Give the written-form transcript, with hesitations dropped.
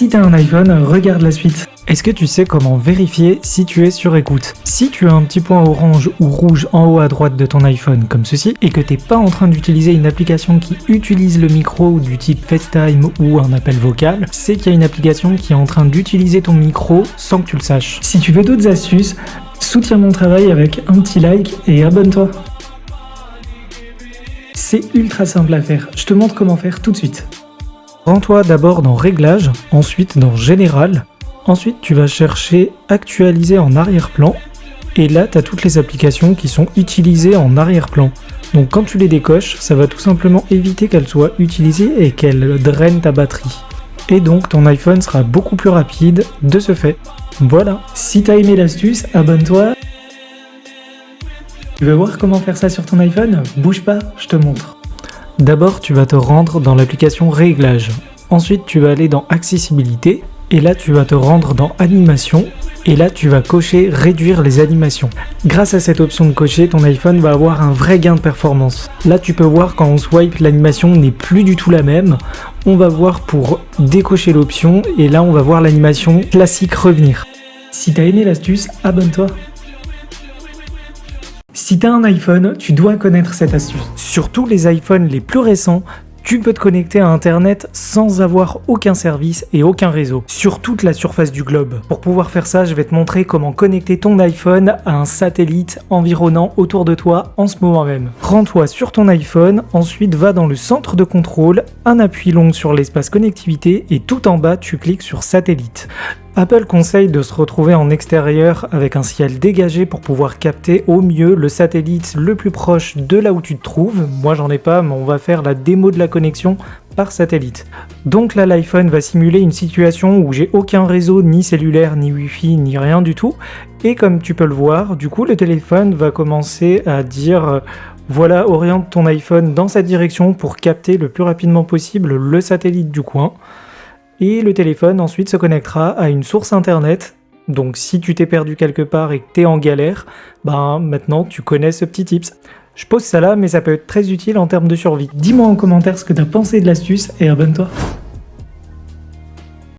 Si t'as un iPhone, regarde la suite. Est-ce que tu sais comment vérifier si tu es sur écoute? Si tu as un petit point orange ou rouge en haut à droite de ton iPhone comme ceci, et que t'es pas en train d'utiliser une application qui utilise le micro du type FaceTime ou un appel vocal, c'est qu'il y a une application qui est en train d'utiliser ton micro sans que tu le saches. Si tu veux d'autres astuces, soutiens mon travail avec un petit like et abonne-toi. C'est ultra simple à faire, je te montre comment faire tout de suite. Rends-toi d'abord dans Réglages, ensuite dans Général, ensuite tu vas chercher Actualiser en arrière-plan, et là tu as toutes les applications qui sont utilisées en arrière-plan. Donc quand tu les décoches, ça va tout simplement éviter qu'elles soient utilisées et qu'elles drainent ta batterie. Et donc ton iPhone sera beaucoup plus rapide de ce fait. Voilà, si t'as aimé l'astuce, abonne-toi. Tu veux voir comment faire ça sur ton iPhone? Bouge pas, je te montre. D'abord, tu vas te rendre dans l'application Réglages. Ensuite, tu vas aller dans Accessibilité. Et là, tu vas te rendre dans Animation. Et là, tu vas cocher Réduire les animations. Grâce à cette option de cocher, ton iPhone va avoir un vrai gain de performance. Là, tu peux voir quand on swipe, l'animation n'est plus du tout la même. On va voir pour décocher l'option. Et là, on va voir l'animation classique revenir. Si t'as aimé l'astuce, abonne-toi. Si t'as un iPhone, tu dois connaître cette astuce. Sur tous les iPhones les plus récents, tu peux te connecter à Internet sans avoir aucun service et aucun réseau, sur toute la surface du globe. Pour pouvoir faire ça, je vais te montrer comment connecter ton iPhone à un satellite environnant autour de toi en ce moment même. Rends-toi sur ton iPhone, ensuite va dans le centre de contrôle, un appui long sur l'espace connectivité et tout en bas, tu cliques sur satellite. Apple conseille de se retrouver en extérieur avec un ciel dégagé pour pouvoir capter au mieux le satellite le plus proche de là où tu te trouves. Moi j'en ai pas, mais on va faire la démo de la connexion par satellite. Donc là l'iPhone va simuler une situation où j'ai aucun réseau ni cellulaire, ni Wi-Fi, ni rien du tout. Et comme tu peux le voir, du coup le téléphone va commencer à dire voilà, oriente ton iPhone dans cette direction pour capter le plus rapidement possible le satellite du coin. Et le téléphone ensuite se connectera à une source internet. Donc si tu t'es perdu quelque part et que t'es en galère, maintenant tu connais ce petit tips. Je pose ça là, mais ça peut être très utile en termes de survie. Dis-moi en commentaire ce que t'as pensé de l'astuce et abonne-toi.